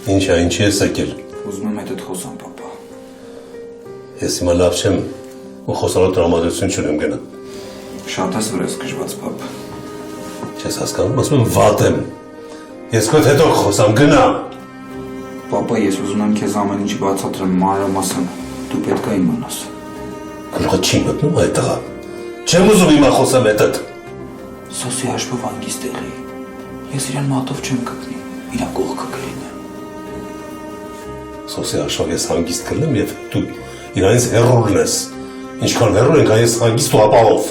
Ինչա, ինչի ես եկել։ Ուզում եմ հետդ խոսամ, պապա։ Ես հիմա լավ չեմ ու խոսալու տրամադրություն չունեմ գնա։ Շատ ես վրես գժված, պապ։ Չես հասկանում, ասում եմ վատ եմ։ Ես քո հետո խոսամ, գնա։ Պապա, ես ուզում եմ քեզ ամեն ինչ բացատրեմ մանրամասն, դու պետք է իմանաս։ Գլուխը չի մտնում այդ տղա։ Չեմ ուզում հիմա խոսեմ հետդ։ Սոսի հաշվով անգիստ եղի։ Ես իրան մատով չեմ կգնի, իրա կողքը կլինեմ։ Սոսի հաշվով ես հանգիստ կլինեմ և դու իրանից հեռու լնես։ Ինչքան հեռու ենք, այս հանգիստ ու ապահով։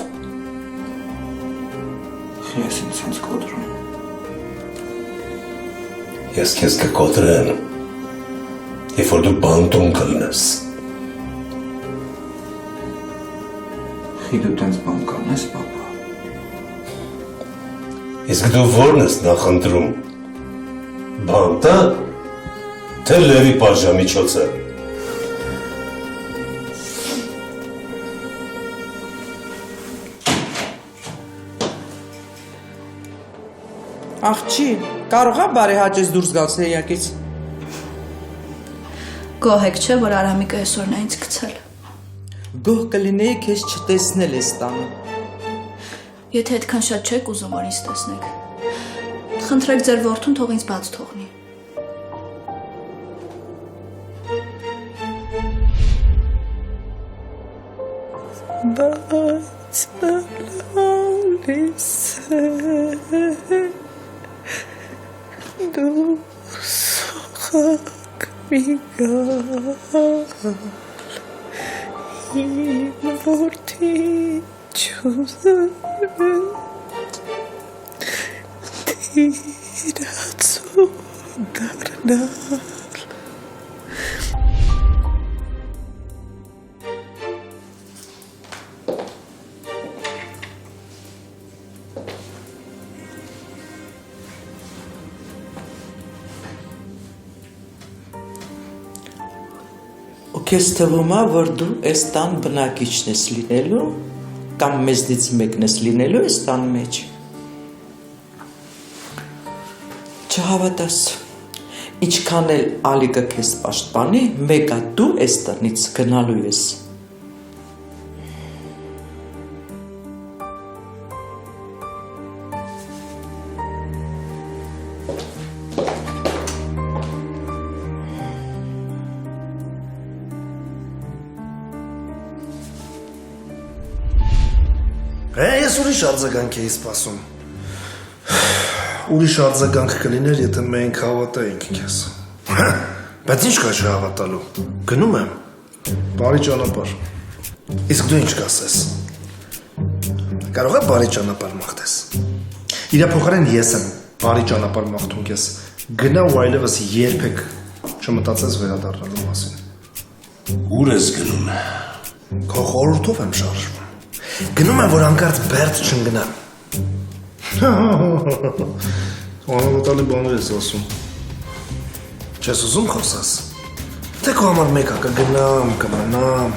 Խի ես ինձ հենց կոտրում։ Ես քեզ կկոտրեմ, երբ որ դու բանտում կլնես։ Խի դու տենց բան կանես, պապա։ Իսկ դու որն ես նախընտրում, բանտը, թե լևի պատժամիջոցը։ Աղջի, կարող է բարեհաճես դուրս գալ սենյակից։ Գոհ եք չէ, որ Արամիկը այսօրն է ինձ գցել։ Գոհ կլինեի քեզ չտեսնել այս տանը։ Եթե այդքան շատ չեք ուզում, որ ինձ տեսնեք, խնդրեք ձեր որդուն թող ինձ բաց թողնի։ Բայց լալիս դու սոխակ մի գալ իմ որդի չուզեմ տիրացու դարնալ Քեզ թվում է, որ դու այս տան բնակիչն ես լինելու, կամ մեզնից մեկն ես լինելու այս տան մեջ։ Չհավատաս, ինչքան էլ ալիքը քեզ պաշտպանի, մեկը դու այս տնից գնալու ես։ Ես ուրիշ արձագանք էի սպասում։ Ուրիշ արձագանք կլիներ, եթե մենք հավատայինք քեզ։ Բայց ինչ կա չհավատալու։ Գնում եմ։ Բարի ճանապարհ։ Իսկ դու ինչ կասես։ Կարող է բարի ճանապարհ մաղթես։ Իրա փոխարեն ես եմ բարի ճանապարհ մաղթում քեզ։ Գնա ու այլևս երբեք չմտածես վերադառնալու մասին։ Ուր ես գնում։ Քո խորհրդով եմ շարժվում։ Գնում եմ, որ անկարծ բերդ չընկնամ։ Անհավատալի բաներ ես ասում։ Չես ուզում խոսաս։ Թե քո համար մեկը կգնամ, կմնամ։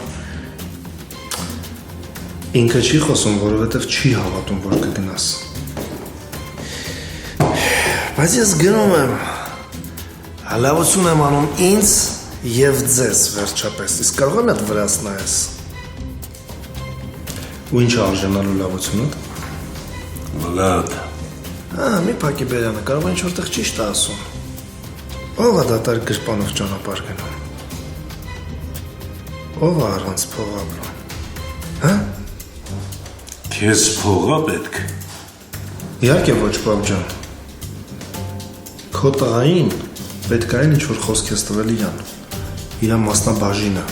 Ինքը չի խոսում, որովհետև չի հավատում, որ կգնաս։ Բայց ես գնում եմ, հալավություն եմ անում ինձ և ձեզ վերջապես, իսկ կարող եմ էդ վրաս նայես։ Ու ինչ արժանալու լավությունդ։ Վլադ։ Մի փակի բերանը, կարող է ինչ-որտեղ ճիշտ է ասում։ Ով է դատարկ գրպանով ճանապարհ գնում։ Ով է առանց փող ապրում։ Քեզ փողա պետք։ Իհարկե ոչ, պապ ջան։ Քո տղային պետք է ինչ-որ խոսք ես տվել իրան։ Իրա մասնաբաժինը։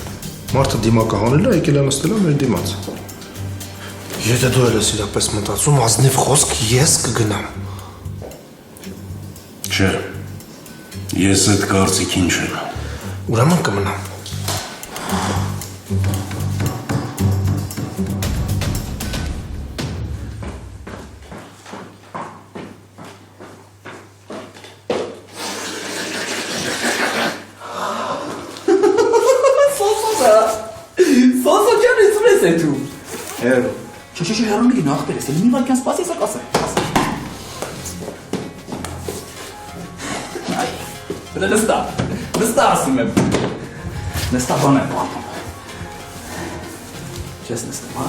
Մարդը դիմակահանել է, եկել է նստել է մեր դիմաց։ Եթե դու էլ ես իրապես մտածում, ազնիվ խոսք ես կգնամ։ Չէ, ես այդ կարծիքին չեմ։ Ուրեմն կմնամ։ Սոսո ջան, ինչ ես դու։ Հեր։ Չէ, հեռուն գնա ախպեր ես, մի վայրկյան սպասի, ասա կասեմ։ Նստա ասում եմ։ Նստա բան եմ պատմում։ Չես նստում, հա։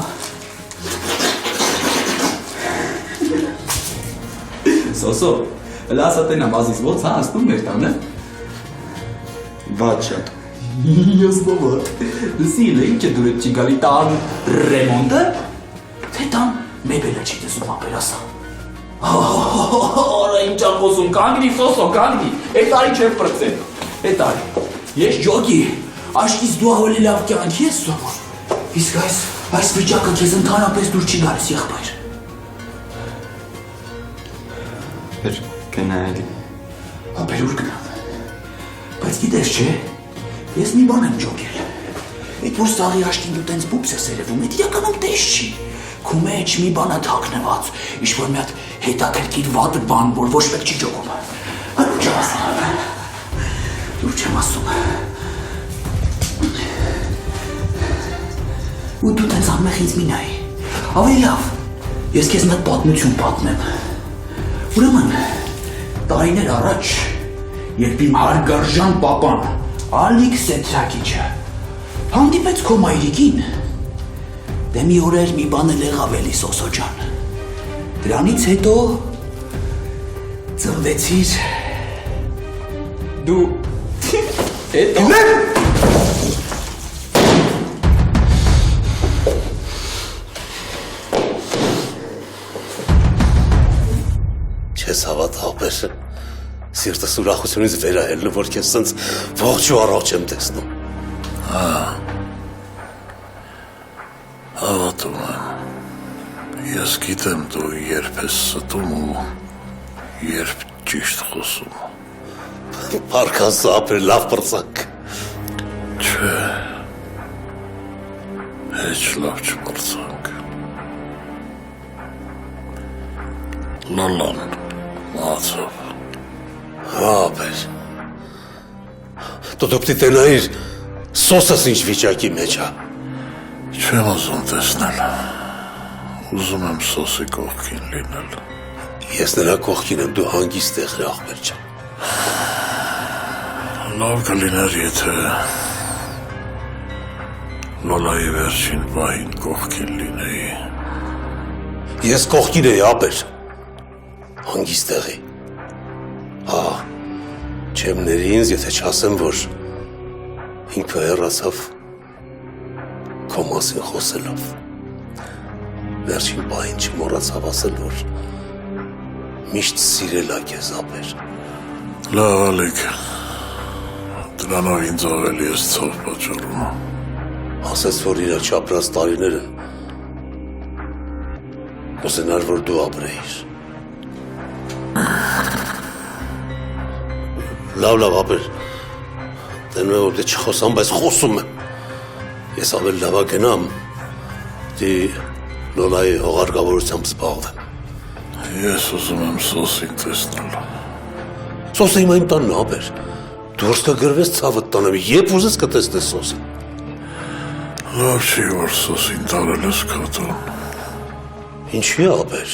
Սոսո, լասա տենա բազիս ոնց հա ասնում մեր տանը։ Վատ շատ։ Ես բաբա։ Լսիլ է ինչ է դուրը չի գալի տան ռեմոնտը։ Թե տան մեբելը չի տեսում ապերասա։ Արա ինչ ան խոսում, կանգնի Սոսո, կանգնի։ Այդ արի չեմ պրծել։ Այդ արի։ Ես ջոգի, աշկից դու ավելի լավ կյանքի ես սովոր։ Իսկ այս վիճակը քեզ ընդհանրապես դուր չի գալիս եղբայր։ Բեր գնայելի։ Ապեր ուր գնամ։ Բայց գիտես չէ, ես մի բան եմ ջոգել։ Այդ որ սաղի աշտին դու տենց բուբս ես երևում, այդ իրականում տես չի։ Քո մեջ մի բան է թաքնված, ինչ-որ մի հատ հետաքրքիր վատ բան, որ ոչ մեկ չի ջոգում։ Դուր չեմ ասում։ Դուր չեմ ասում։ Ու դու տենց ամեղ ինձ մի նայի։ Ավելի լավ, ես քեզ մի հատ պատմություն պատմեմ։ Ուրեմն, տարիներ առաջ, երբ իմ հարգարժան պապան, Ալիկ Սեթրակիչը, հանդիպեց քո մայրիկին, դե մի օրեր մի բան էլ եղավ էլի Սոսո ջան։ Դրանից հետո ծնվեցիր դու հետո Չես հավատալ, սիրտս ուրախությունից վերահելն, որ քեզ սենց ողջ ու առողջ եմ տեսնում։ Հավատում եմ, ես գիտեմ դու երբ ես ստում ու երբ ճիշտ խոսում։ Պարկասը ապր լավ պրծանք։ Չէ, հեչ լավ չպրծանք։ Լալան, մացով։ Ապեր, դու պտի տենայիր Սոսս ինչ վիճակի մեջ է։ Չեմ ուզում տեսնել, ուզում եմ Սոսի կողքին լինել։ Ես նրա կողքին եմ, դու հանգիստ եղիր աղբեր ջան։ Լավ կլիներ, եթե Լոլայի վերջին պահին կողքին լինեի։ Ես կողքին էի ապեր, հանգիստ եղի։ Հա, չեմ ների ինձ, եթե չասեմ, որ ինքը հեռացավ քո մասին խոսելով։ Վերջին պահին չմոռացավ ասել, որ միշտ սիրել ա քեզ ապեր։ Լավ, Ալիկ, դրանով ինձ ավելի ես ցավ պատճառում։ Ասես, որ իրա չապրած տարիները կուզենար, որ դու ապրեիր։ Լավ, ապեր, տենում եմ, որ դե չխոսամ, բայց խոսում եմ։ Ես ավելի լավա գնամ, դի Լոլայի հողարկավորությամբ զբաղվեմ։ Ես ուզում եմ Սոսին տեսնել։ Սոսը հիմա իմ տանն է, ապեր։ Դուրս կգրվես ցավդ տանեմ, երբ ուզես կտեսնես Սոսին։ Լավ չի, որ Սոսին տարել ես քո տան։ Ինչի՞ ապեր։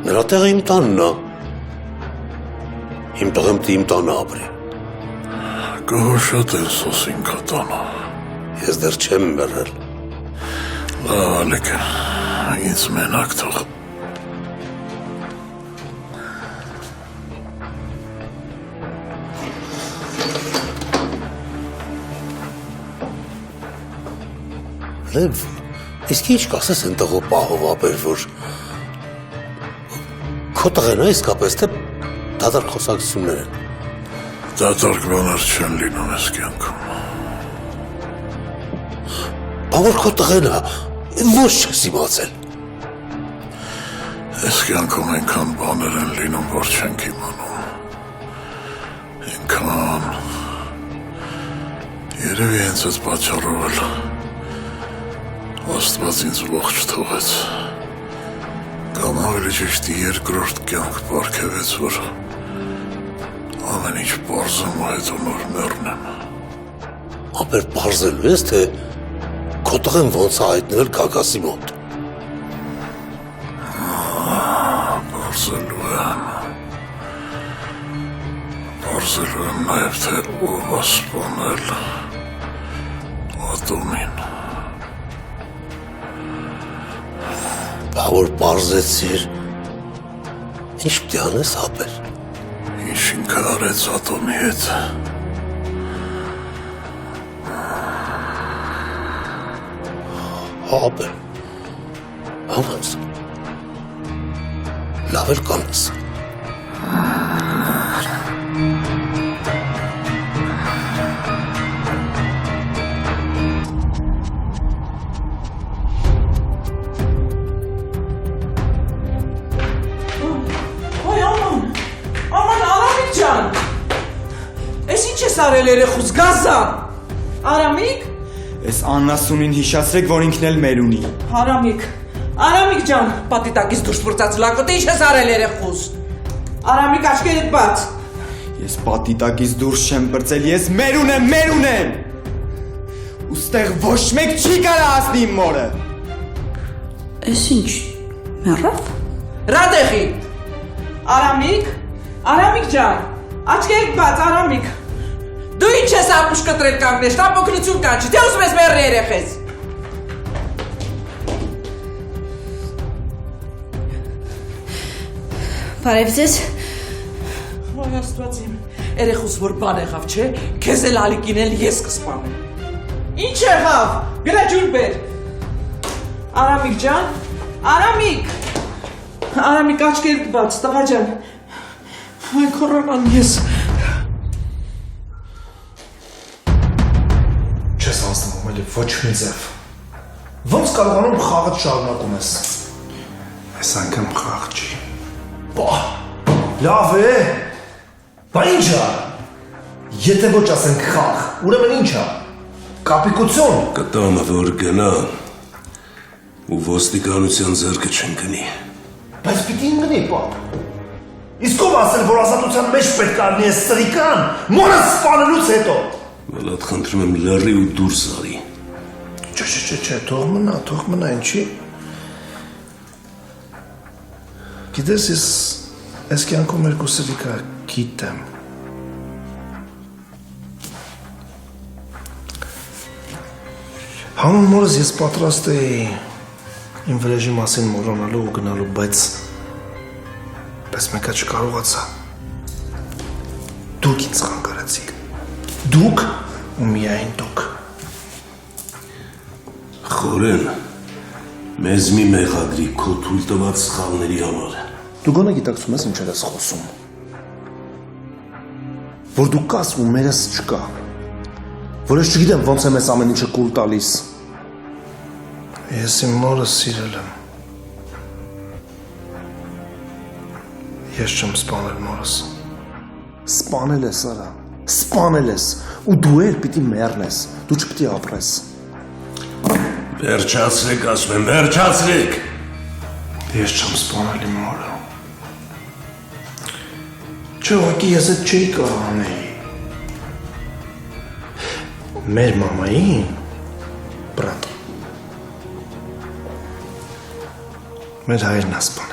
Նրա տեղը իմ տանն է։ Իմ տղեմ դի իմ տանը ապրի։ Կհոշատեն Սոսին քո տանը։ Ես դեռ չեմ մեռել։ Լավ, Ալիկ, ինձ մենակ թող։ Լև, իսկ ինչ կասես են տղու պահով ապեր, որ քո տղեն է իսկապես, թե դատարկ խոսակցություններ են։ Դատարկ բաներ չեն լինում ես կյանքում։ Բա որ քո տղեն է, ոչ չես իմացել։ Ես կյանքում այնքան բաներ են լինում, որ չենք իմանում։ Այնքան… Երևի հենց այդ պատճառով էլ Աստված ինձ ողջ թողեց։ Կամ ավելի ճիշտ երկրորդ կյանք պարգևեց, որ ամեն ինչ պարզեմ ու հետո նոր մեռնեմ։ Ապեր պարզելու ես, թե քո տղեն ոնց է հայտնել Գագասի մոտ։ Պարզելու եմ։ պարզելու եմ նաև թե ով ասպանել Ատոմին։ Բա որ պարզեցիր, ինչ պիտի անես հապեր։ Ինչ ինքը արեց Ատոմի հետ։ Հապեր, անանց, լավ էլ կանես։ Ոյ աման Արամիկ ջան, ես ինչ ես արել երեխուս գազա, Արամիկ, Այս Աննասունին հիշացրեք, որ ինքն էլ մեր ունի։ Արամիկ ջան, պատի տակից դուրս պրծած լակոտը ինչ ես արել երեխուս, Արամիկ աչքերդ բաց, Ես պատի տակից դուրս չեմ պրծել, ես մեր ունեմ։ Ուստեղ ոչ մեկ չի կարա հասնի իմ մորը։ Էս ինչ, մեռավ? Ռադեղի, Արամիկ ջան, աչքերդ բաց, Արամիկ, դու ինչ ես ապուշ կտրել կանգնես, տա պոքնություն կանչի, թե ուզում ես մեռ երեխես։ Բարև ձեզ։ Ոյ աստված իմ, երեխուս որ բան եղավ, չէ, քեզ էլ ալիկին էլ ես կսպանեմ։ Ինչ եղավ, գրա ջուր բեր։ Արամիկ ջան, Արամիկ աչքերդ բաց, տղա ջան, այ քորական ես։ Չես անցնում էլի ոչ մի ձև։ Ոնց կարողանում խաղը շարունակում ես։ Այս անգամ խաղ չի։ Բա, լավ է։ Բա ինչա։ Եթե ոչ ասենք խաղ, ուրեմն ինչա։ Կապիկություն։ Կտամը որ գնա, ու ոստիկանության ձեռքը չընկնի։ Բայց պիտի ընկնի, պապ։ Իսկ ով ասել, որ ազատության մեջ պետք է լինի այս սրիկան, մորը սպանելուց հետո։ Վալատ խնդրում եմ լռի ու դուրս արի։ Չէ, թող մնա, ինչի։ Գիտես, ես կյանքում երկու սրիկա գիտեմ։ Հանուն մորս ես պատրաստ էի իմ վրեժի մասին մոռանալու ու գնալու, բայց մեկը չկարողացա։ Դուք ինձ խանգարեցիք։ Դուք ու միայն դուք։ Խորեն, մեզ մի մեղադրի քո թույլ տված սխալների համար։ Դու գոնե գիտակցում ես ինչեր ես խոսում։ Որ դու կաս ու մերս չկա։ Որ ես չգիտեմ ոնց եմ ես ամեն ինչը կուլ տալիս։ Ես իմ մորը սիրել եմ։ Ես չեմ սպանել մորս։ Սպանել ես, արա, սպանել ես, ու դու էլ պիտի մեռնես, դու չպիտի ապրես։ Վերջացրեք, ասում եմ, վերջացրեք։ Ես չեմ սպանել իմ մորը։ Չէ, ուղղակի ես այդ չէի կարող անեի։ Մեր մամային, բրատ, մեր հայրն է սպանել։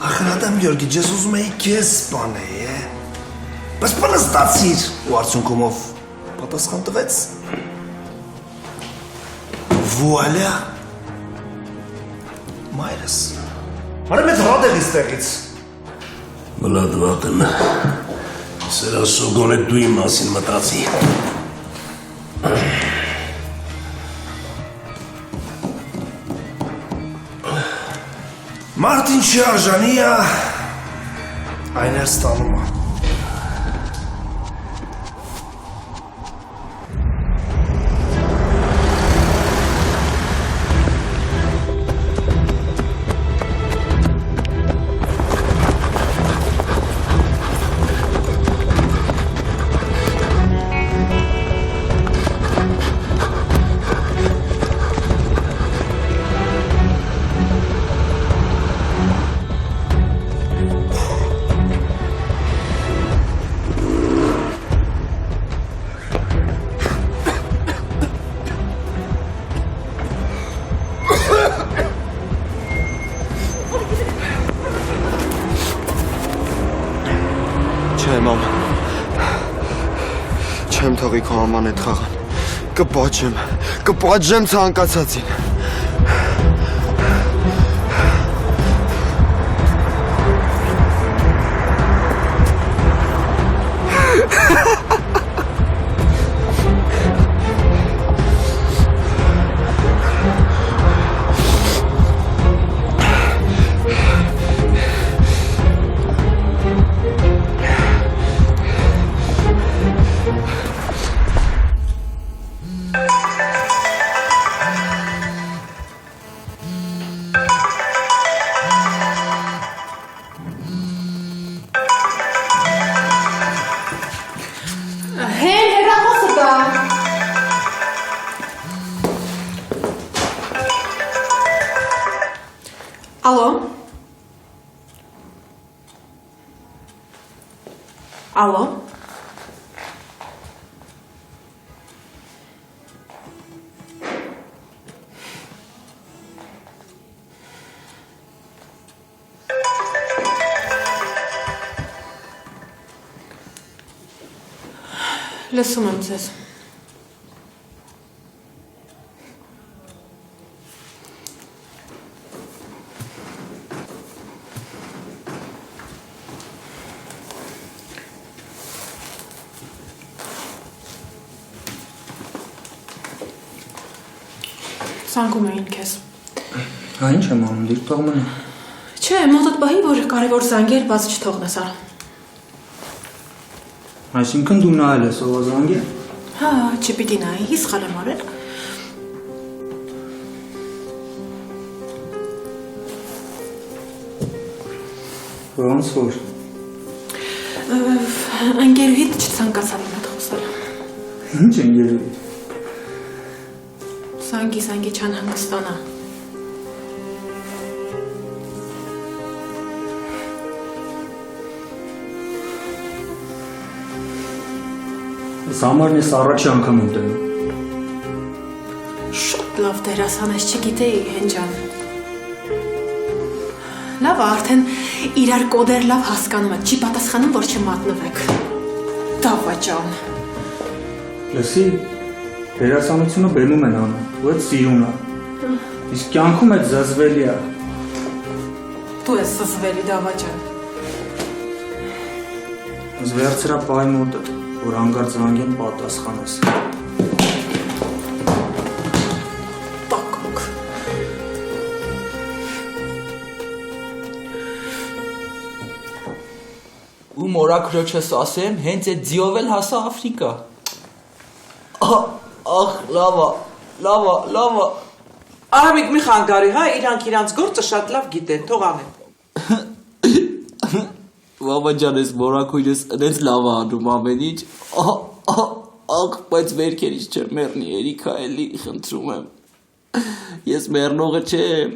Ախրադամ Գյորգի, ես ուզում էի քեզ սպանել, բայց բանը ստացիր ու արդյունքում ով պատասխան տվեց։ Վուալյա, մայրս։ Արեմ էդ հրադեղից տեղից։ Մլադվատ եմ, սրասո գոնե դու իմ մասին մտացի։ Մարդին չի արժանի է, այն էր ստանում է։ չեմ թողի քո աման այդ խաղան։ Կպատժեմ ցանկացածին։ Հեն հեռախոսը կա։ Ալո։ Ալո։ Լսում եմ ձեզ։ Ցանկում էին քեզ։ Հա ինչ եմ անում, դիր թող մնա։ Չէ, մոտդ բահի, որ կարևոր զանգեր բաց չթողնես արա։ Այսինքն դու նայել ես ով զանգել։ Հա, չպիտի նայի, հիս խալ եմ արել։ Ոնց որ։ Ընկերուհիդ չցանկացավ իմ հետ խոսել։ Ինչ ընկերուհի։ Զանգի չանհանգստանա։ Այս համարն ես առաջի անգամ եմ տենում։ Շատ լավ դերասան ես, չգիտեի, հենջան։ Լավ, արդեն իրար կոդեր լավ հասկանում եք, չի պատասխանում, որ չմատնվեք։ Դավաճան։ Լսի, դերասանությունը բեմում են անում, ու այդ սիրուն է։ Իսկ կյանքում այդ զզվելի է։ Դու ես զզվելի դավաճան։ Զվերցրա պահի մոտը, որ հանգարց զանգեն պատասխանես։ Տակոք։ ու մորաքրոջս ասեմ, հենց այդ ձիով էլ հասա Աֆրիկա։ Ախ, լավա։ Արամիկ մի խանգարի, հա, իրանք գործը շատ լավ գիտեն, թող անեն։ Մամա ջան, ես մորաքույրս այնց լավ է անում ամեն ինչ։ Ախ, բայց վերքերից չեմ մեռնի, Էրիկա էլի, խնդրում եմ։ Ես մեռնողը չեմ։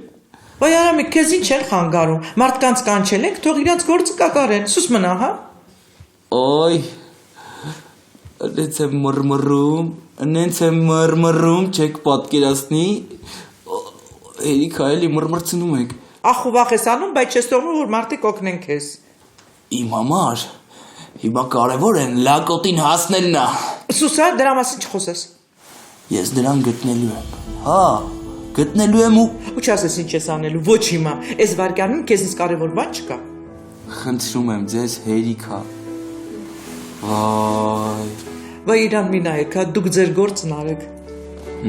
Ոյ Արամիկ, քեզ ինչ են խանգարում, մարդկանց կանչել ենք, թող իրանք գործը կատարեն, սուս մնա, հա։ Օй, նենց եմ մռմռում, չեք պատկերացնի, Էրիկա էլի մռմռցնում եք։ Ախ ու վախ ես անում, բայց չես թողնում, որ մարդիկ օգնեն քեզ։ Իմ համար, հիմա կարևոր են լակոտին հասնելն է։ Սուսա, դրա մասին չխոսես։ Ես դրան գտնելու եմ, հա, գտնելու եմ ու… Ու չասես ինչ ես անելու, ոչ հիմա, ես վարկանում քեզնից կարևոր բան չկա։ Խնդրում եմ ձեզ Էրիկա։ Վայ իրան մի նայեք, հա, դուք ձեր գործն արեք։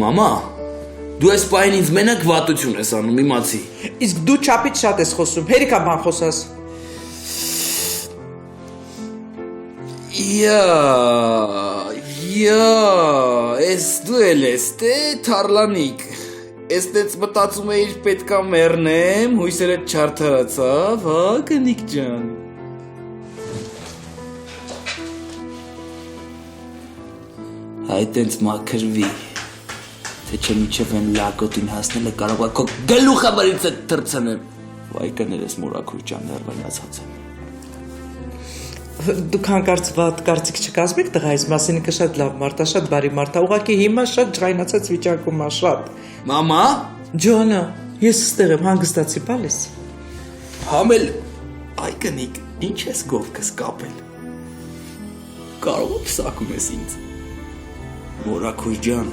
Մամա, դու այս պահին ինձ մենակ վատություն ես անում, իմացի։ Իսկ դու չափից շատ ես խոսում, հերիքա բան խոսաս։ Ես դու էլ ես, թե թարլանիկ։ Ես տեց մտածում էիր պետքա մեռնեմ, հույսերը չարդարացավ, հա, կնիկ ջան։ Այդ ենց մաքրվի, թե չէ միջև են լակոտին հասնելը կարող է քո գլուխը վրից է թռցնեմ։ Վայ կներես մորաքույր ջան, ներվայացած եմ։ Դուք հանկարծ վատ կարծիք չկազմեք տղայիս մասին, ինքը շատ լավ մարդ է, շատ բարի մարդ է, ուղղակի հիմա շատ ջղայնացած վիճակում է, շատ։ Մամա, Ջոնա, ես ստեղ եմ, հանգստացի, բալես։ Համել, այ կնիկ, ինչ ես գովքս կապել։ Կարող է պսակում ես ինձ։ Մորաքույր ջան,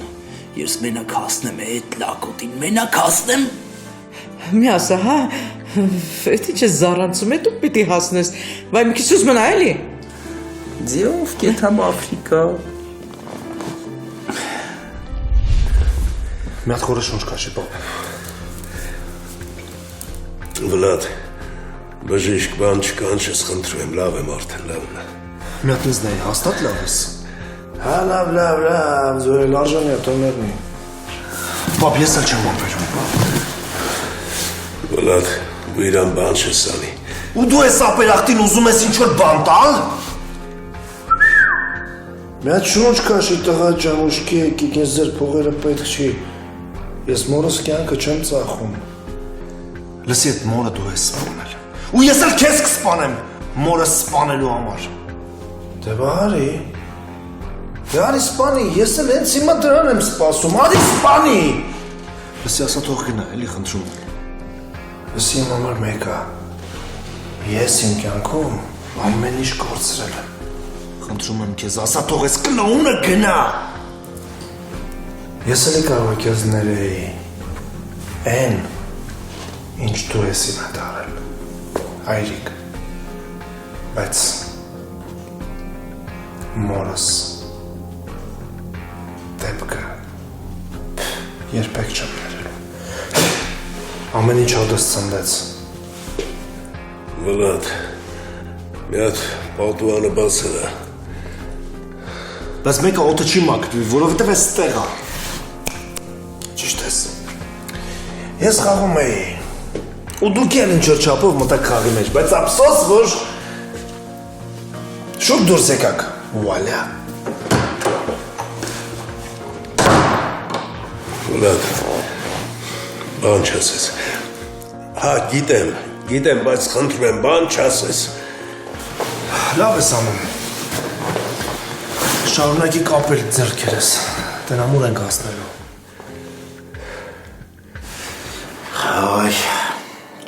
ես մենակ հասնեմ այդ լակոտին, մենակ հասնեմ։ Մի ասա, հա, էդի չէ զառանցում է դու պիտի հասնես, վայ մի քիչ ուզ մնա էլի։ Ձեով կեթամ Աֆրիկա։ Մի հատ խորը շունչ կաշի, պապ։ Վլադ, բժիշկ բան չկան, չես խնդրում, լավ եմ արդեն, լավն է։ Մի հատ ինձ նայի, հաստատ լավ ես։ Հա, լավ, զորել արժանի է, տոներնի։ Պապ, ես էլ չեմ ապերում, պապ։ Վլադ, դու իրան բան չես անի։ Ու դու ես ապերախտին ուզում ես ինչ-որ բան տալ։ Մի հատ շունչ կաշի տղա ջան, ուշքի եկիք, ես ձեր փողերը պետք չի։ Ես մորս կյանքը չեմ ծախում։ Լսի, այդ մորը դու ես սպանել։ Ու ես էլ քեզ կսպանեմ մորը սպանելու համար։ Դե բարի։ Դե արի սպանի, ես էլ հենց հիմա դրան եմ սպասում, արի սպանի։ Լսի, ասա թող գնա, էլի խնդրում եմ։ Լսի, իմ համար մեկ է։ Ես իմ կյանքում ամեն ինչ կորցրել եմ։ Խնդրում եմ քեզ, ասա թող ես կլոունը գնա։ Ես էլի կարող եմ քեզ ներեի։ Էն, ինչ դու ես իմ հետ արել։ Հայրիկ։ Բայց մորս դեպքը երբեք չեմ ներել։ Ամեն ինչ հոտս ծնդեց։ Վլադ, մի հատ պատուանը բացել է։ Բայց մեկը օդը չի մաքրվի, որովհետև ես ստեղ է։ Ճիշտ ես։ Ես խաղում էի։ Ու դուք էլ ինչ-որ չափով մտակ խաղի մեջ, բայց ափսոս, որ շուտ դուրս եկաք։ Վալյա։ Վլադ, բան չասես։ Հա, գիտեմ, բայց խնդրում եմ, բան չասես։ Լավ ես անում։ Շարունակի կապել ձեռքերս, տնամուր ենք հասնելու։ Այ,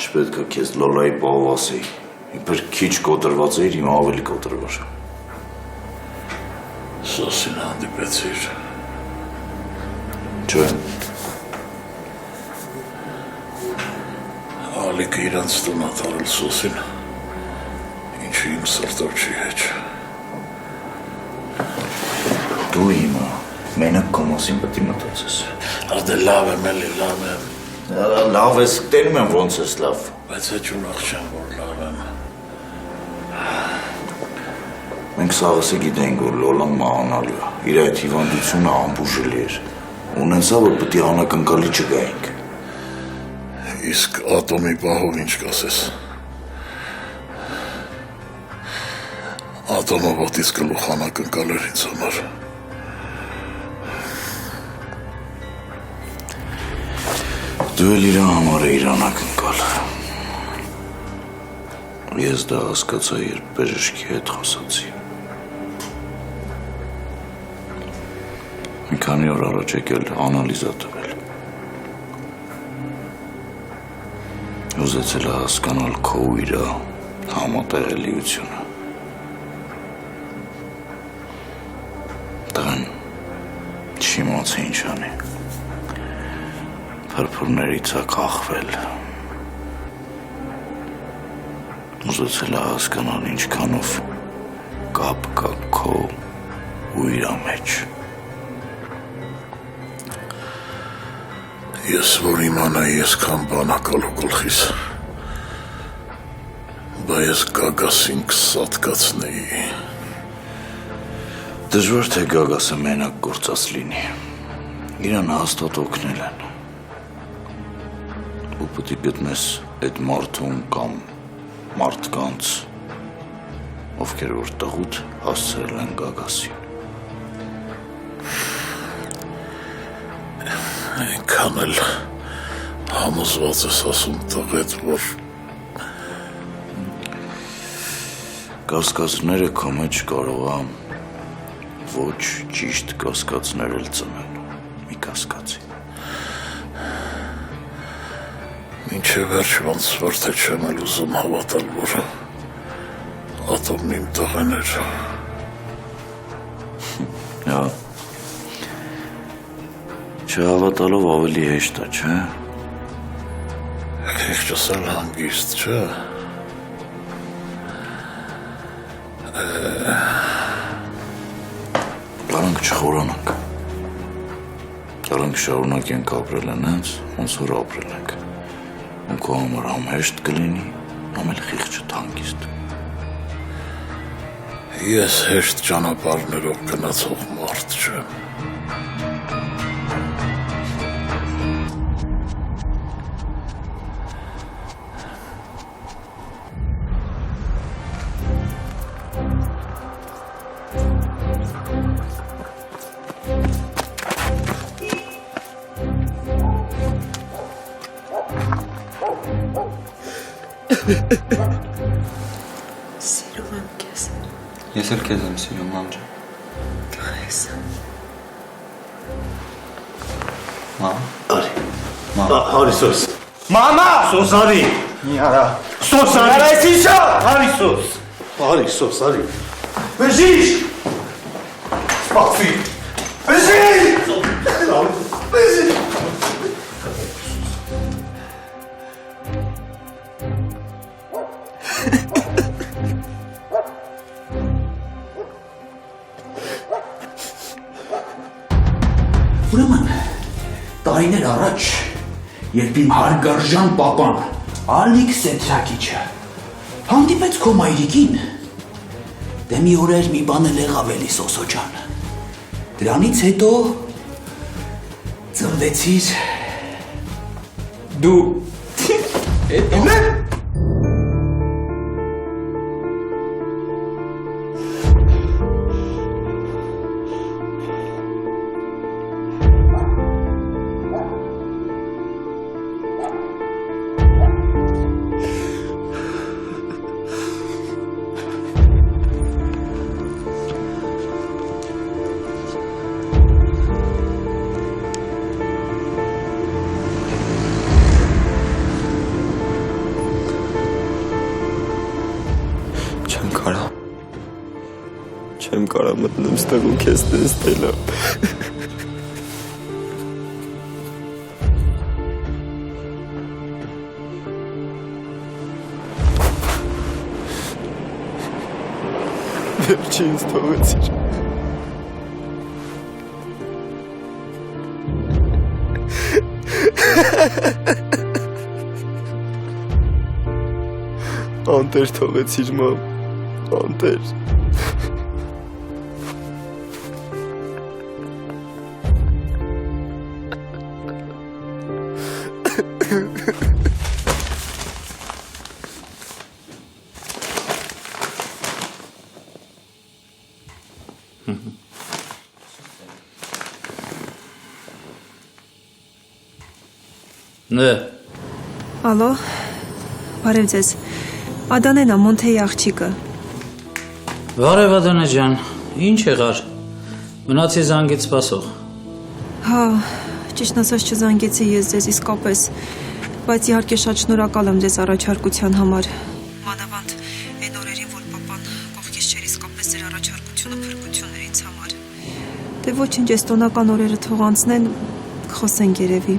չպետք է քեզ լոլայի բաղվասեի, իբր քիչ կոտրված էիր, իմ ավելի կոտրված։ Սոսին հանդիպեցիր։ Չէ։ Ալիքը իրանց տուն աթարել Սոսին, ինչը իմ սրտով չի հեչ։ Դու իմը, մենակ կոմասին պետի մտածես։ Արդե լավ եմ էլի, լավ եմ։ Լավ ես, տենում եմ ոնց ես լավ։ Բայց հեչ ուրախ չեմ, որ լավ եմ։ Մենք սաղս է գիտենք, որ լոլան մահանալու է, իր այդ հիվանդությունը ամբուժելի էր, ունենցա, որ պետի անակնկալի չգայինք։ Իսկ ատոմի պահով ինչ կասես։ Ատոմը ոտից գլուխ անակնկալ էր ինձ համար։ Դու էլ իրա համար է իր անակնկալ։ Ես դա հասկացա, երբ բժշկի հետ խոսացի։ Մի քանի օր առաջ եկել անալիզա տվել։ Ուզեցել է հասկանալ քո ու իրա համատեղելիությունը։ Տղան չիմացի ինչ անի։ Փրփուրներից է կախվել։ Ուզեցել է հասկանալ ինչքանով կապ կա քո ու իրա մեջ։ Ես որ իմանայի ես քան բանակալու գլխիս, բա ես գագասին կսատկացնեի։ Դժվար թե գագասը մենակ գործած լինի, իրան հաստատ օգնել են։ Ու պետք է գտնես այդ մարդուն կամ մարդկանց, ովքեր որ տղուտ հասցրել են գագասին։ Այնքան էլ համոզված ես ասում տղետ, որ կասկածները քո մեջ կարող է ոչ ճիշտ կասկածներ էլ ծնեն, մի կասկածի։ Մինչև վերջ ոնց որ թե չեմ էլ ուզում հավատալ, որ ատոմն իմ տղեն էր։ Հա, Չհավատալով ավելի հեշտ է, չէ՞։ Քիչս էլ հանգիստ չէ։ Կարանք չխորանանք։ Կարանք շարունակենք ապրել այնպես, ոնց որ ապրել ենք։ Ու քո համար համ հեշտ կլինի, համ էլ խիղճը հանգիստ։ Ես հեշտ ճանապարհներով գնացող մարդ չեմ։ Սիրում եմ քեզ։ Ես էլ քեզ եմ սիրում, մամ ջան։ Քեզ։ Մամ։ Արի։ Արի սոս։ Մամա! Սոս արի։ Մի արա։ Սոս արի։ Արա ես ինչա։ Արի սոս։ Արի սոս արի։ Բեժիշ։ Սպասի։ Բեժիշ։ Բեժիշ։ Ուրեմն, տարիներ առաջ, երբ իմ հարգարժան պապան Ալիք Սեթրակիչը հանդիպեց քո մայրիկին, դե մի օրեր մի բան էլ եղավ էլի Սոսո ջան։ Դրանից հետո ծնվեցիր դու։ Էդն է։ Չեմ կարա մտնեմ ստեղ ու քեզ տեսնելը։ Վերջինս թողեցիր։ Անտեր թողեցիր, մամ, անտեր։ Նե։ Ալո, բարև ձեզ, Ադանեն Մոնթեի աղջիկը։ Բարև Ադանե ջան, ինչ եղար, մնացի զանգից սպասող։ Հա, ճիշտ ասած չզանգեցի ես ձեզ իսկապես, բայց իհարկե շատ շնորհակալ եմ ձեզ առաջարկության համար։ Մանավանդ այն օրերին, որ պապան կողքից չէր իսկապես ձեր առաջարկությունը փրկություն էր ինձ համար։ Դե ոչինչ, այս տոնական օրերը թող անցնեն, խոսենք երևի։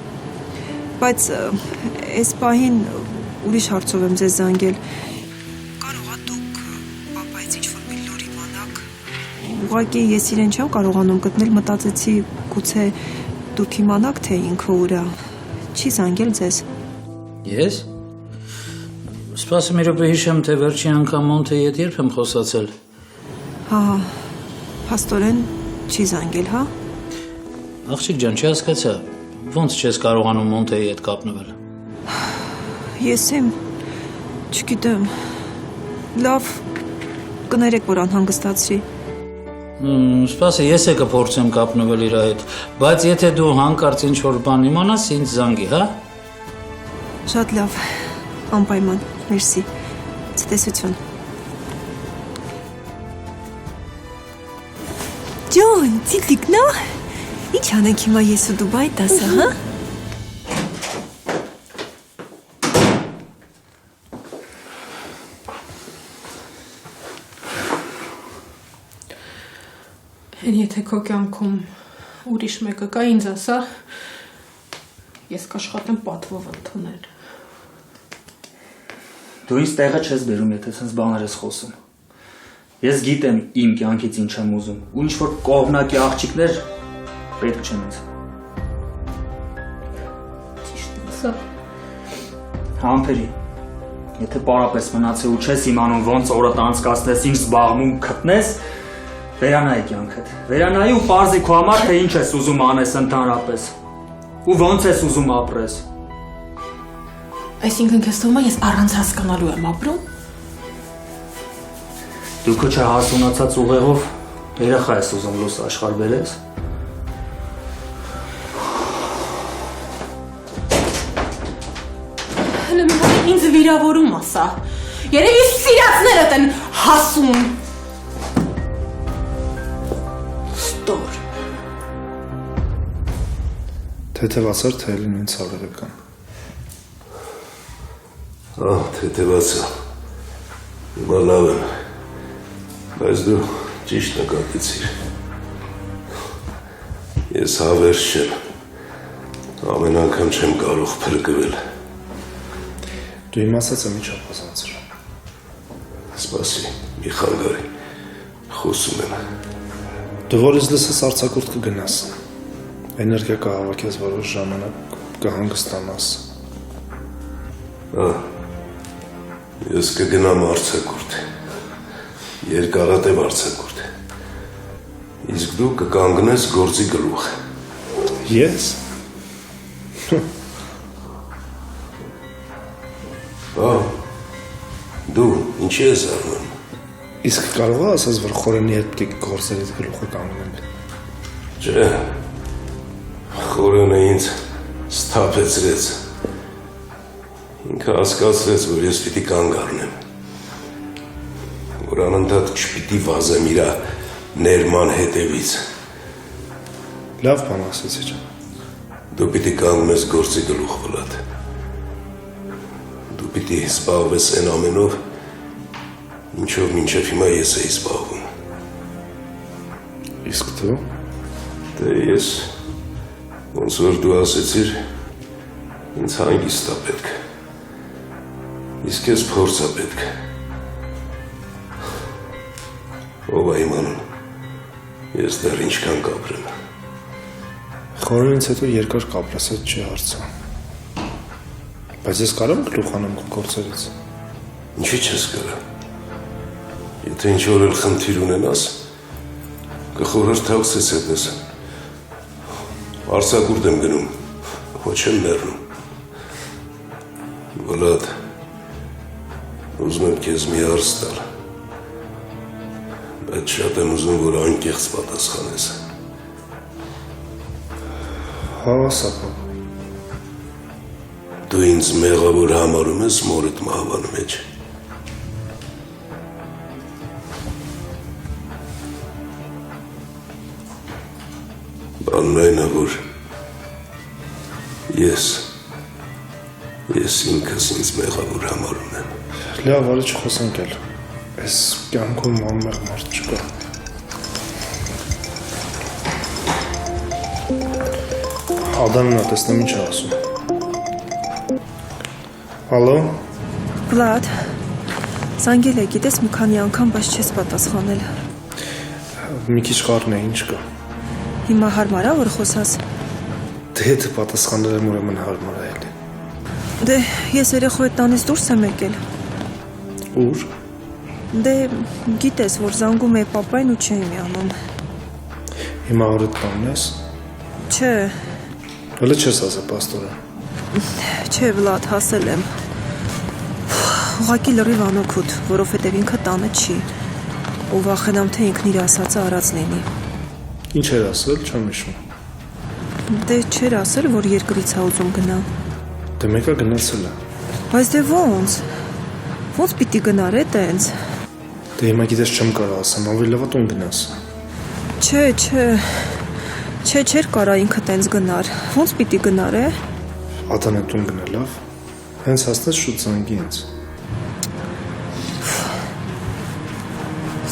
Բայց այս պահին ուրիշ հարցով եմ ձեզ զանգել։ Կարող ա դուք պապայից ինչ-որ մի լուր իմանաք։ Ուղղակի ես իրեն չեմ կարողանում գտնել, մտածեցի գուցե դուք իմանաք, թե ինքը ուր է։ Չի զանգել ձեզ։ Ես։ Սպասի մի րոպե հիշեմ, թե վերջի անգամ Մոնթեի հետ երբ եմ խոսացել։ Հա, փաստորեն չի զանգել, հա։ Աղջիկ ջան, չհասկացա, ոնց չես կարողանում Մոնթեի հետ կապնվել։ Ես եմ, չգիտեմ, լավ, կներեք, որ անհանգստացրի։ Սպասի, ես է կփորձեմ կապնվել իր հետ, բայց եթե դու հանկարծ ինչ-որ բան իմանաս, ինձ զանգի, հա։ Շատ լավ, անպայման, մերսի, ցտեսություն։ Ջոն, ցիկլիկ, նո։ Ինչ անենք հիմա ես ու Դուբայ տասը, հա։ Եթե քո կյանքում ուրիշ մեկը կա ինձ ասա, ես կաշխատեմ պատվով ընդունել։ Դու ինձ տեղը չես բերում, եթե սենց բաներ ես խոսում։ Ես գիտեմ իմ կյանքից ինչ եմ ուզում, ու ինչ-որ կողմնակի աղջիկներ պետք չեն ինձ։ Ճիշտ ասա։ Համբերի, եթե պարապես մնացե ու չես իմանում ոնց օրդ անցկացնես, ինչ զբաղվում գտնես, վերանայի կյանքդ։ Վերանայի ու պարզի քո համար, թե ինչ ես ուզում անես ընդհանրապես։ Ու ոնց ես ուզում ապրես։ Այսինքն քեզ թվում է ես առանց հասկանալու եմ ապրում։ Դու քո չհասունացած ուղեղով երեխա ես ուզում լույս աշխարհ բերես։ Հələ մի հատ ինձ վիրավորում ասա։ Երևի սիրածներդ են հասուն։ Ստոր։ Թեթևացար, թե էլի նույն ցավերը կան։ Թեթևացա։ Հիմա լավ եմ, բայց դու ճիշտ նկատեցիր։ Ես հավերժ չեմ, ամեն անգամ չեմ կարող փրկվել։ Դու իմ ասածը մի չափազանցր։ Սպասի, մի խանգարի, խոսում եմ։ Դու որ ես լսես արձակուրդ կգնաս, էներգիա կհավաքես որոշ ժամանակ, կհանգստանաս։ Ես կգնամ արձակուրդ, երկարատև արձակուրդ, իսկ դու կկանգնես գործի գլուխ։ Ես? Դու, ինչի ես արնում։ Իսկ կարող է ասես, որ խորենի հետ պիտի գործերից գլուխը կանգնենք։ Չէ, խորենը ինձ սթափեցրեց։ Ինքը հասկացրեց, որ ես պիտի կանգ առնեմ, որ անընդհատ չպիտի վազեմ իրա ներման հետևից։ Լավ բան ասեցի ջան։ Դու պիտի կանգնես գործի գլուխ վլատ։ Դու պիտի զբաղվես այն ամենով, ինչով մինչև հիմա ես էի զբաղվում։ Իսկ դու։ Դե ես, ոնց որ դու ասեցիր, ինձ հանգիստ է պետք։ Իսկ ես փորձ է պետք։ Ով է իմանում, ես դեռ ինչքան կապրեմ։ Խորենից հետո երկար կապրես, այդ չի հարցը։ Բայց ես կարող եմ գլուխ անեմ քո գործերից։ Ինչի չես կարա։ Եթե ինչ-որ էլ խնդիր ունենաս, կխորհրդակցես հետս։ Արձակուրդ եմ գնում, ոչ եմ մեռնում։ Վլադ, ուզում եմ քեզ մի հարց տալ, բայց շատ եմ ուզում, որ անկեղծ պատասխանես։ Հավասա պապ։ Դու ինձ մեղավոր համարում ես մորդ մահվան մեջ։ Բանն այն է, որ ես ինքս ինձ մեղավոր համարում եմ։ Լավ, արի չխոսանք էլ։ Այս կյանքում անմեղ մարդ չկա։ Ադամն է, տեսնեմ ինչ է ասում։ Հալո։ Վլադ, զանգել է, գիտես մի քանի անգամ, բայց չես պատասխանել։ Մի քիչ խառն է, ինչ կա։ Հիմա հարմար է, որ խոսաս։ Դե եթե պատասխանել եմ, ուրեմն հարմար է էլի։ Դե ես երեխու հետ տանից դուրս եմ եկել։ Ուր։ Դե գիտես, որ զանգում է պապային ու չի միանում։ Հիմա օրդ տանն ես։ Չէ։ Հələ չես ասա պաստորը։ Չէ, Վլադ, հասել եմ։ Ուղղակի լրիվ անօգուտ, որովհետև ինքը տանը չի։ Ու վախենամ, թե ինքն իր ասածը արած լինի։ Ինչ էր ասել, չեմ հիշում։ Դե չէր ասել, որ երկրից է ուզում գնա։ Դե մեկը գնացել է։ Բայց դե ոնց։ Ոնց պիտի գնար է տենց։ Դե հիմա գիտես չեմ կարող ասեմ, ավելի լավ տուն գնաս։ Չէ, չէր կարա ինքը տենց գնար։ Ոնց պիտի գնար է։ Ադանը տուն գնա, լավ։ Հենց հասնես շուտ զանգի ինձ։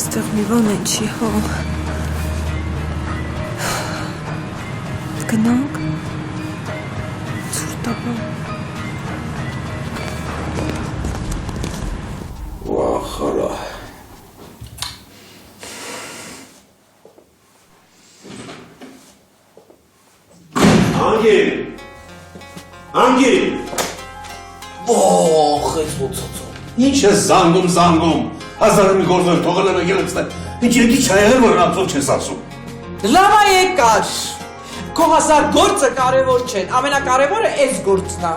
Ստեղ մի բան են չի, հա։ Գնանք։ Ցուրտաբա։ Վախարա։ Անգին։ Անգին։ Ոխ, այս ոցոցո։ Ինչ է զանգում։ Հազար մի գործել թողել եմ եկել եմ ստեղ։ Ինչ եկի չայել որ ամսով չես ասում։ Լավ է եկար։ Քո հասար գործը կարևոր չէ, ամենակարևորը այս գործն է։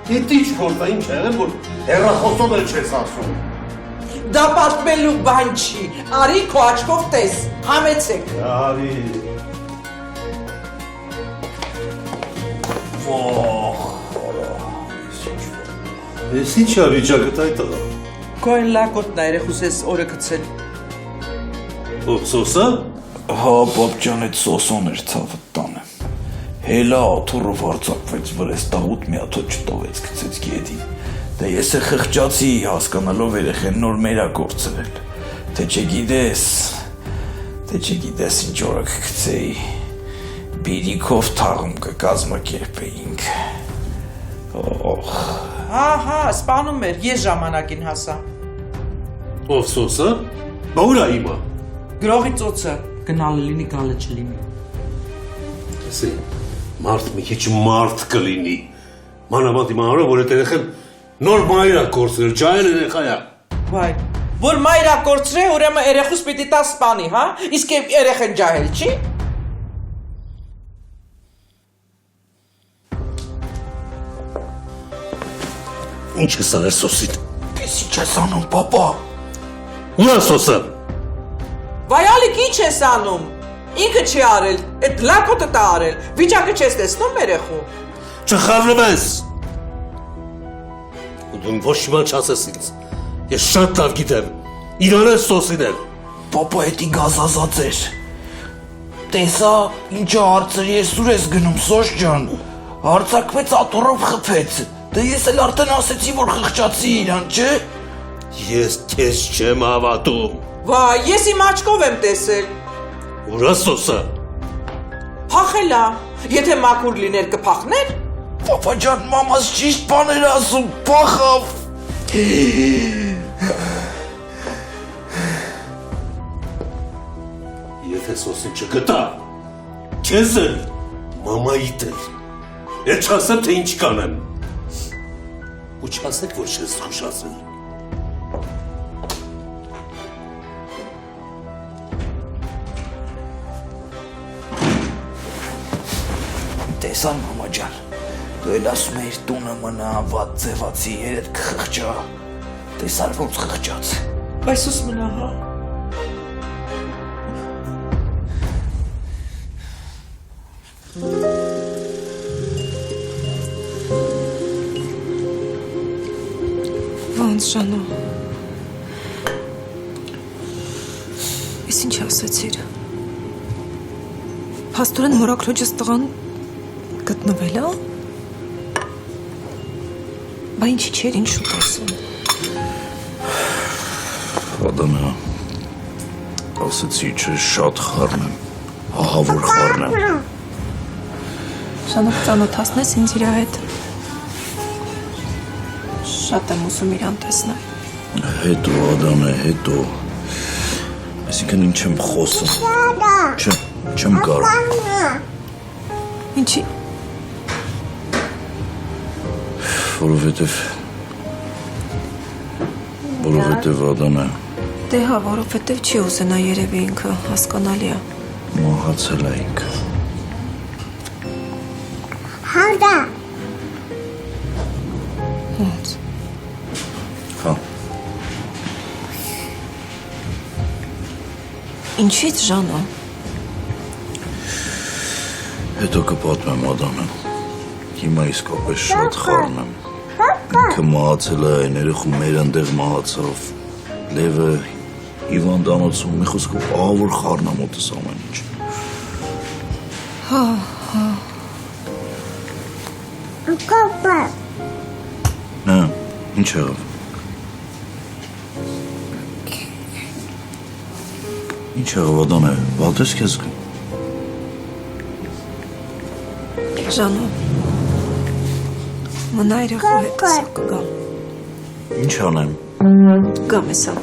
Դե ինչ գործ է, ինչ է եղել որ հեռախոսով էլ չես ասում։ Դա պատմելու բան չի։ Արի քո աչքով տես, համեցեք։ Արի։ Ես ինչ է վիճակը այդ տղա։ Քո այն լակոտն է երեխուսես օրը գցել։ Ո՞վ սոսը։ Հա, պապջան այդ սոսոն էր ցավը տանը։ Հելա աթոռով արծակվեց վրես տաղուտ մի աթոռ չտովեց գցեց գետին։ Դե ես է խղճացի հասկանալով երեխեն նոր մերա գործել։ Թե չգիտես ինչ օրը կգցեի։ Բիրիքով թաղում կկազմակերպեինք։ Օխ։ Ահա, սպանում էր, ես ժամանակին հասա։ Ով սոսը։ Բա ուր է իմը։ Գրողի ծոցը գնալը լինի, գալը չլինի։ Ասի, մարդ մի քիչ մարդ կլինի։ Մանավանդ իմ անորը, որ այդ երեխեն նոր մայր է կորցրել, ջահել երեխա է։ Վայ, որ մայրա կորցրե, ուրեմն երեխուս պիտի տա սպանի, հա։ Իսկ երեխեն ջահել չի։ Ինչ ես արել սոսին։ Ես ինչ ես անում, պապա։ Ուր է սոսը։ Վայ ալիք ինչ ես անում։ Ինքը չի արել, այդ լակոտը տա արել։ Վիճակը չես տեսնում երեխու։ Չխառնվես։ Դու ոչ մի չասես ինձ։ Ես շատ լավ գիտեմ։ Իրան է սոսին էլ։ Պապա էդի գազազած էր։ Տեսա, ինչը հարցր ես ուր ես գնում, սոս ջան։ Հարցակվեց աթոռով խփեց։ Դե ես էլ արդեն ասեցի, որ խղճացի իրան, չէ։ Ես քեզ չեմ հավատում։ Վայ, ես իմ աչքով եմ տեսել։ Ուր է սոսը։ Փախելա։ Եթե մաքուր լիներ կփախներ։ Պապա ջան, մամաս ճիշտ բաներ ասում, փախավ։ Եթե սոսին չգտա, քեզ էլ, մամայիդ էլ։ Ետ չասեմ, թե ինչ կանեմ։ Ու չասեք, որ չես զգուշացել։ Տեսան, մամա ջան, դու էլ ասում էիր տունը մնա, վատ ձևացի, երեդ կխղճա։ Տեսար ոնց խղճաց։ Բայց ուս մնա, հա։ Ոնց Ժանո։ Ես ինչ ասացիր։ Փաստորեն մորաքրոջս տղան գտնվել է։ Բա ինչի չէր ինչ շուտ ասում։ Ադամա, ասեցի չէ շատ խառնեմ, ահա որ խառնեմ։ Ժանո ծանոթացնես ինձ իրա հետ։ Շատ եմ ուզում իրան տեսնել։ Հետո, Ադամե, հետո։ Այսինքն ինչ եմ խոսում։ Չեմ կարող։ Ինչի։ Որովհետև Ադամե։ Դե հա, որովհետև չի ուզենա երևի ինքը, հասկանալի է։ Մահացել է ինքը։ Հանդա։ Ոնց։ Հա։ Ինչի՞ց Ժանո։ Հետո կպատմեմ Ադամը։ Հիմա իսկապես շատ խառնեմ։ Ինքը մահացել է, այն երեխու մեր ընդեղ մահացավ։ Լևը հիվանդանոցում մի խոսքով ահա որ խառնամոտս ամեն ինչ։ Հա։ Կոպա։ Հա, ինչ եղավ։ Ինչ եղավ Ադամը, բալտես քեզ գ։ Ժանո։ Մնա երեխու հետ ասա կգամ։ Ինչ անեմ։ Գամ էսա։